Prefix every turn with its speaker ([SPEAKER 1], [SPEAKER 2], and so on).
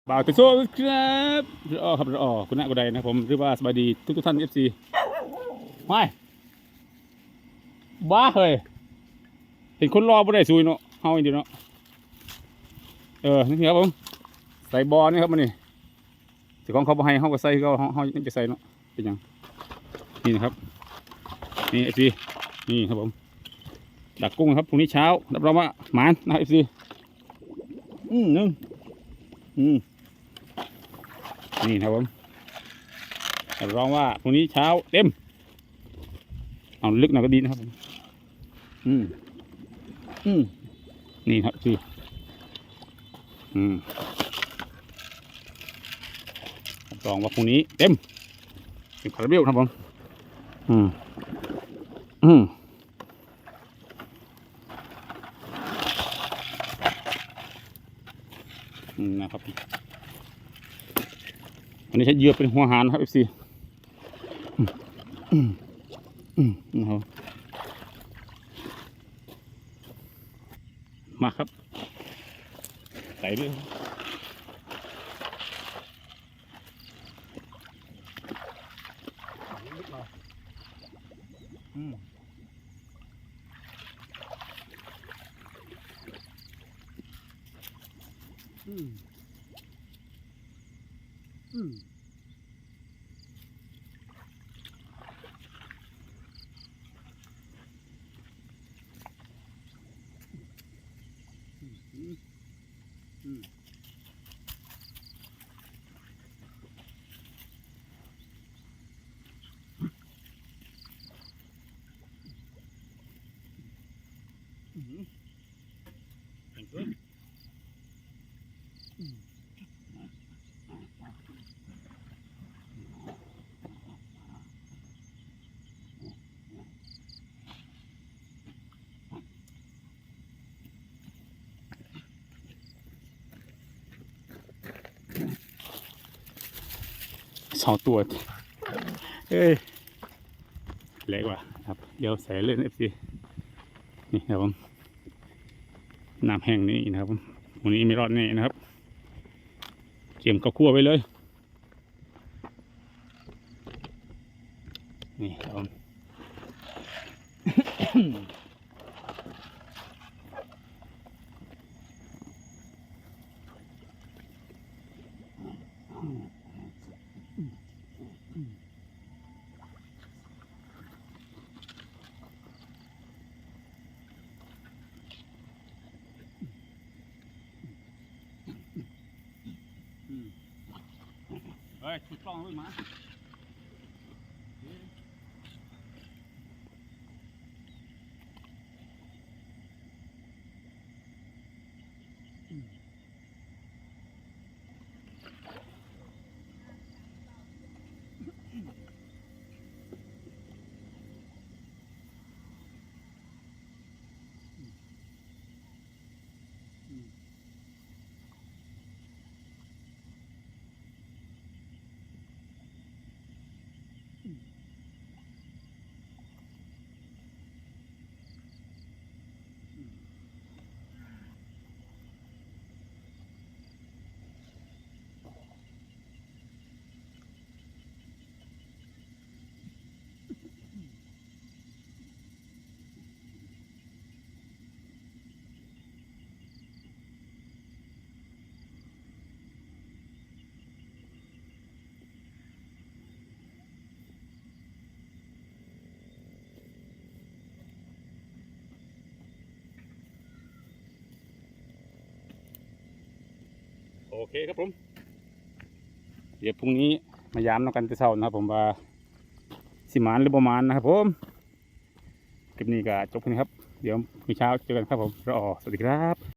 [SPEAKER 1] บ่าวตะโซ่ครับรอครับรอคุณน้ากุไดนะครับผมหรือว่าสบายดีทุกท่านFCไม่บ้าเลยเห็นคนรอบ่ได้ซุยเนาะเฮาอีกเนาะนี่ครับผมใส่บอลนี่ครับมันนี่แต่ของเขาบ่ให้เฮาก็ใส่เฮาจะใส่เนาะเป็นยังนี่นะครับนี่ FC นี่ครับผมดักกุ้งครับพรุ่งนี้เช้ารับรองว่าหมานนะ FC นึงนี่ครับผมรับรองว่าพรุ่งนี้เช้าเต็มเอาลึกหน่อยก็ดีนะครับผมนี่ครับคือรับรองว่าพรุ่งนี้เต็มเป็นคาราเบลครับผมนะครับอันนี้ใช้เหยื่อเป็นหัวหารครับ FC นะครับมาครับใส่ด้วย2 ตัวเอ้ยเล็กว่ะครับเดี๋ยวใส่เล่น FC นี่ครับผมน้ำแห้งนี่นะครับวันนี้ไม่รอดแน่นะครับเกี่ยมข้าวคั่วไปเลยนี่ครับผมเฮ้ยถูกต้องด้วยมาโอเคครับผมเดี๋ยวพรุ่งนี้มายามน้องกันจะเช้านะครับผมว่าสิมานหรือประมาณนะครับผมคลิปนี้ก็จบแค่นี้ครับเดี๋ยวมีเช้าเจอกันครับผมรอสวัสดีครับ